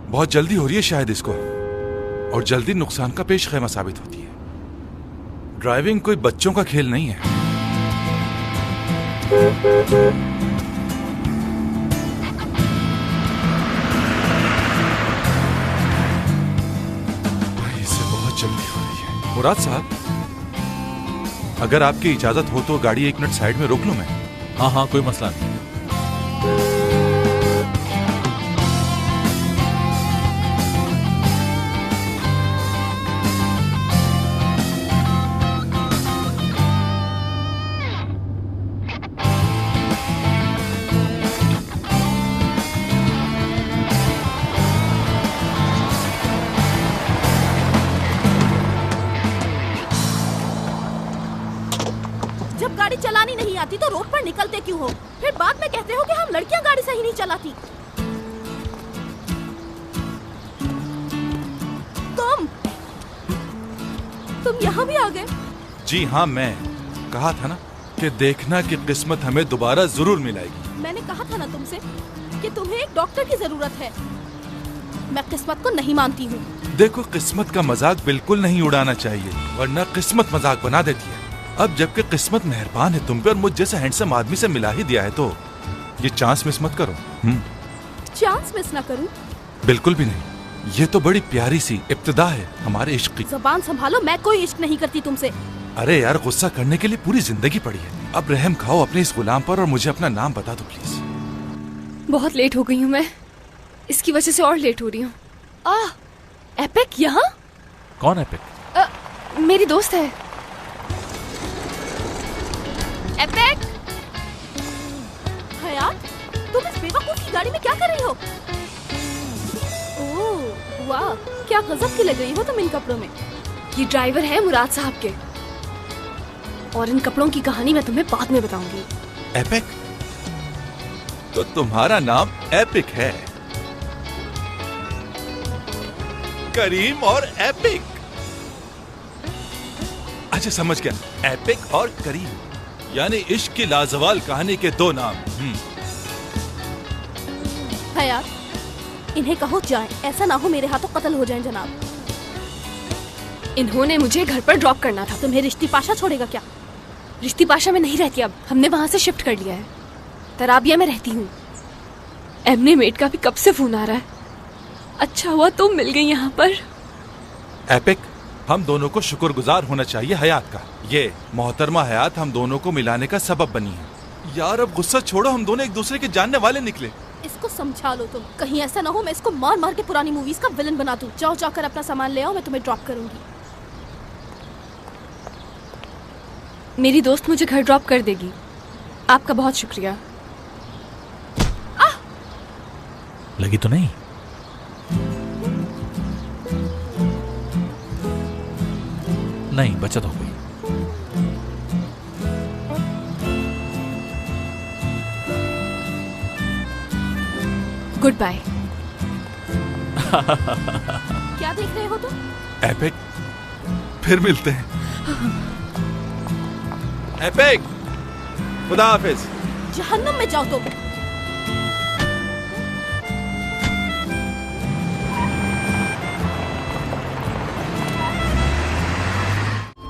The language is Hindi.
बहुत जल्दी हो रही है शायद इसको, और जल्दी नुकसान का पेश खैमा साबित होती है। ड्राइविंग कोई बच्चों का खेल नहीं है। इसे बहुत जल्दी हो रही है। मुराद साहब, अगर आपकी इजाजत हो तो गाड़ी 1 मिनट साइड में रोक लूं मैं? हाँ हाँ, कोई मसला नहीं। जब गाड़ी चलानी नहीं आती तो रोड पर निकलते क्यों हो? फिर बाद में कहते हो कि हम लड़कियां गाड़ी सही नहीं चलाती। तुम यहाँ भी आ गए? जी हाँ, मैं कहा था ना कि देखना कि किस्मत हमें दोबारा जरूर मिलाएगी। मैंने कहा था ना तुमसे कि तुम्हें एक डॉक्टर की जरूरत है। मैं किस्मत को नहीं मानती हूँ। देखो, किस्मत का मजाक बिल्कुल नहीं उड़ाना चाहिए, वरना किस्मत मजाक बना देती है। अब जबकि किस्मत मेहरबान है तुम पे और मुझ जैसे हैंडसम आदमी से मिला ही दिया है, तो ये चांस मिस मत करो। चांस मिस ना करूं? बिल्कुल भी नहीं। ये तो बड़ी प्यारी सी इब्तिदा है हमारे इश्क की। ज़बान संभालो, मैं कोई इश्क नहीं करती तुमसे। अरे यार, गुस्सा करने के लिए पूरी जिंदगी पड़ी है। अब रहम खाओ अपने इस गुलाम पर और मुझे अपना नाम बता दो प्लीज। बहुत लेट हो गई हूँ मैं, इसकी वजह से और लेट हो रही हूँ। एपिक यहाँ? कौन एपिक? मेरी दोस्त है। एपिक! हयात, तुम इस बेवकूफ की गाड़ी में क्या कर रही हो? ओह वाह, क्या गजब की लग रही हो तुम इन कपड़ों में। ये ड्राइवर है मुराद साहब के, और इन कपड़ों की कहानी मैं तुम्हें बाद में बताऊंगी। एपिक? तो तुम्हारा नाम एपिक है? करीम और एपिक। अच्छा, समझ गया। एपिक और करीम, यानी इश्क की लाजवाल कहानी के 2 नाम। हयात, इन्हें कहो जाएं, ऐसा ना हो मेरे हाथों कत्ल हो जाएं जनाब। इन्होंने मुझे घर पर ड्रॉप करना था। तुम्हें रिश्ती पाशा छोड़ेगा क्या? रिश्ती पाशा में नहीं रहती अब, हमने वहाँ से शिफ्ट कर लिया है। तराबिया में रहती हूँ। एमने मेट का भी कब से फोन आ रहा है। अच्छा हुआ तुम मिल गई यहाँ पर। एपिक, हम दोनों को शुक्रगुजार होना चाहिए हयात का। ये मोहतरमा हयात हम दोनों को मिलाने का सबब बनी है। यार अब गुस्सा छोड़ो, हम दोनों एक दूसरे के जानने वाले निकले। इसको समझा लो तुम, कहीं ऐसा ना हो मैं इसको मार मार के पुरानी मूवीज का विलन बना दूं। जाओ जाकर अपना सामान ले आओ, मैं तुम्हें ड्रॉप करूंगी। मेरी दोस्त मुझे घर ड्रॉप कर देगी। आपका बहुत शुक्रिया। लगी तो नहीं? नहीं, बचत हो गई। Goodbye. क्या देख रहे हो तुम? एपिक, फिर मिलते हैं। एपिक, खुदा हाफिज। जहन्नुम में जाओ तुम।